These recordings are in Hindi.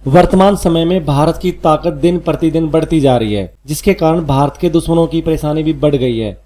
वर्तमान समय में भारत की ताकत दिन प्रतिदिन बढ़ती जा रही है, जिसके कारण भारत के दुश्मनों की परेशानी भी बढ़ गई है।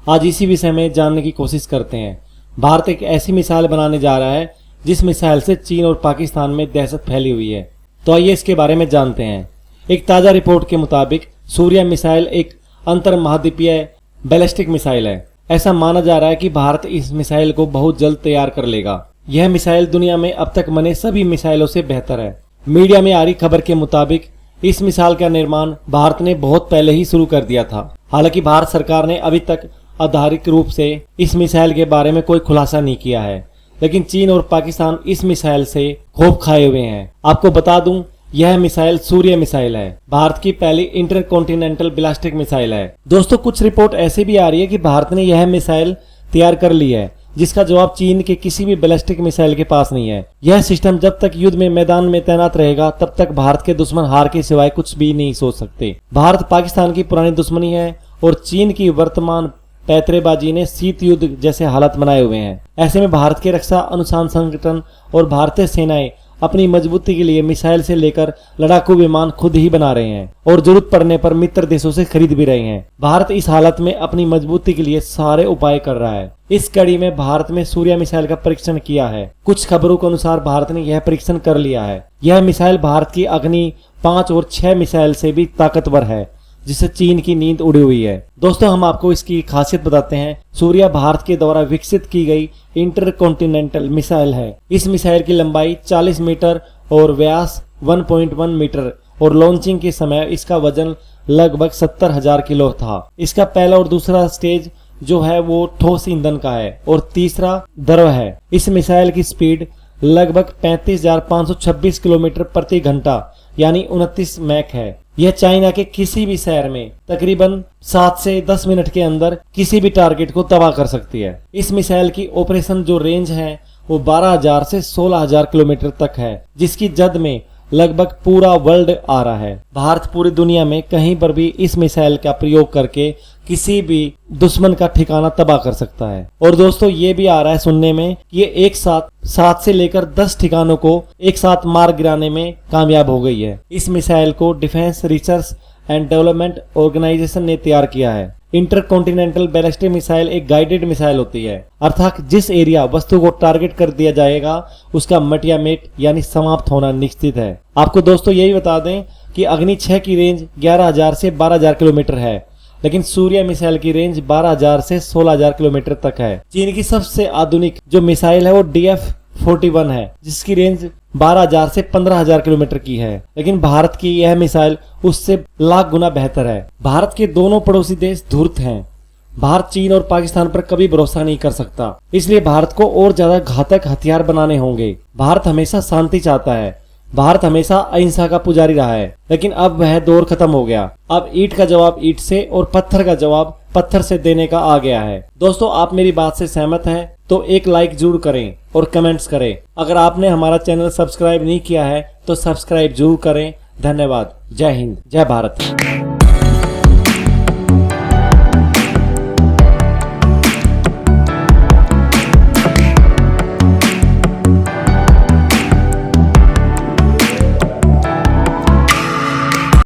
आज इसी विषय में जानने की कोशिश करते हैं। भारत एक ऐसी मिसाइल बनाने जा रहा है जिस मिसाइल से चीन और पाकिस्तान में दहशत फैली हुई है। तो आइए इसके बारे में जानते हैं। एक ताज़ा रिपोर्ट के मुताबिक सूर्य मिसाइल एक अंतर महाद्वीपीय बैलिस्टिक मिसाइल है। ऐसा माना जा रहा है कि भारत इस मिसाइल को बहुत जल्द तैयार कर लेगा। यह मिसाइल दुनिया में अब तक बने सभी मिसाइलों से बेहतर है। मीडिया में आ रही खबर के मुताबिक इस मिसाइल का निर्माण भारत ने बहुत पहले ही शुरू कर दिया था। हालांकि भारत सरकार ने अभी तक आधिकारिक रूप से इस मिसाइल के बारे में कोई खुलासा नहीं किया है, लेकिन चीन और पाकिस्तान इस मिसाइल से खूब खाए हुए हैं। आपको बता दूं, यह मिसाइल सूर्य मिसाइल है। भारत की पहली इंटरकॉन्टिनेंटल बैलिस्टिक मिसाइल है। दोस्तों, कुछ रिपोर्ट ऐसी भी आ रही है कि भारत ने यह मिसाइल तैयार कर ली है, जिसका जवाब चीन के किसी भी बैलिस्टिक मिसाइल के पास नहीं है। यह सिस्टम जब तक युद्ध में मैदान में तैनात रहेगा, तब तक भारत के दुश्मन हार के सिवाय कुछ भी नहीं सोच सकते। भारत पाकिस्तान की पुरानी दुश्मनी है और चीन की वर्तमान पैतरेबाजी ने शीत युद्ध जैसे हालात बनाए हुए हैं। ऐसे में भारत के रक्षा अनुसंधान संगठन और भारतीय सेनाएं अपनी मजबूती के लिए मिसाइल से लेकर लड़ाकू विमान खुद ही बना रहे हैं और जरूरत पड़ने पर मित्र देशों से खरीद भी रहे हैं। भारत इस हालत में अपनी मजबूती के लिए सारे उपाय कर रहा है। इस कड़ी में भारत में सूर्य मिसाइल का परीक्षण किया है। कुछ खबरों के अनुसार भारत ने यह परीक्षण कर लिया है। यह मिसाइल भारत की अग्नि 5 और 6 मिसाइल से भी ताकतवर है, जिससे चीन की नींद उड़ी हुई है। दोस्तों, हम आपको इसकी खासियत बताते हैं। सूर्य भारत के द्वारा विकसित की गई इंटरकॉन्टिनेंटल मिसाइल है। इस मिसाइल की लंबाई 40 मीटर और व्यास 1.1 मीटर और लॉन्चिंग के समय इसका वजन लगभग 70,000 किलो था। इसका पहला और दूसरा स्टेज जो है वो ठोस ईंधन का है और तीसरा द्रव है। इस मिसाइल की स्पीड लगभग 35,526 किलोमीटर प्रति घंटा यानी 29 मैक है। यह चाइना के किसी भी शहर में तकरीबन 7 से 10 मिनट के अंदर किसी भी टारगेट को तबाह कर सकती है। इस मिसाइल की ऑपरेशन जो रेंज है वो 12,000 से 16,000 किलोमीटर तक है, जिसकी जद में लगभग पूरा वर्ल्ड आ रहा है। भारत पूरी दुनिया में कहीं पर भी इस मिसाइल का प्रयोग करके किसी भी दुश्मन का ठिकाना तबाह कर सकता है। और दोस्तों, ये भी आ रहा है सुनने में ये एक साथ 7 से लेकर 10 ठिकानों को एक साथ मार गिराने में कामयाब हो गई है। इस मिसाइल को defence research and development organisation ने तैयार किया है। इंटरकॉन्टिनेंटल बैलिस्टिक मिसाइल एक गाइडेड मिसाइल होती है, अर्थात जिस एरिया वस्तु को टारगेट कर दिया जाएगा उसका मटिया मेट यानी समाप्त होना निश्चित है। आपको दोस्तों यही बता दें कि अग्नि 6 की रेंज 11,000 से 12,000 किलोमीटर है, लेकिन सूर्य मिसाइल की रेंज 12,000 से 16,000 किलोमीटर तक है। चीन की सबसे आधुनिक जो मिसाइल है वो DF-41 है, जिसकी रेंज 12,000 से 15,000 किलोमीटर की है, लेकिन भारत की यह मिसाइल उससे लाख गुना बेहतर है। भारत के दोनों पड़ोसी देश धूर्त हैं। भारत चीन और पाकिस्तान पर कभी भरोसा नहीं कर सकता, इसलिए भारत को और ज्यादा घातक हथियार बनाने होंगे। भारत हमेशा शांति चाहता है। भारत हमेशा अहिंसा का पुजारी रहा है, लेकिन अब वह दौर खत्म हो गया। अब ईंट का जवाब ईंट से और पत्थर का जवाब पत्थर से देने का आ गया है। दोस्तों, आप मेरी बात से सहमत हैं तो एक लाइक जरूर करें और कमेंट्स करें। अगर आपने हमारा चैनल सब्सक्राइब नहीं किया है तो सब्सक्राइब जरूर करें। धन्यवाद। जय हिंद, जय भारत।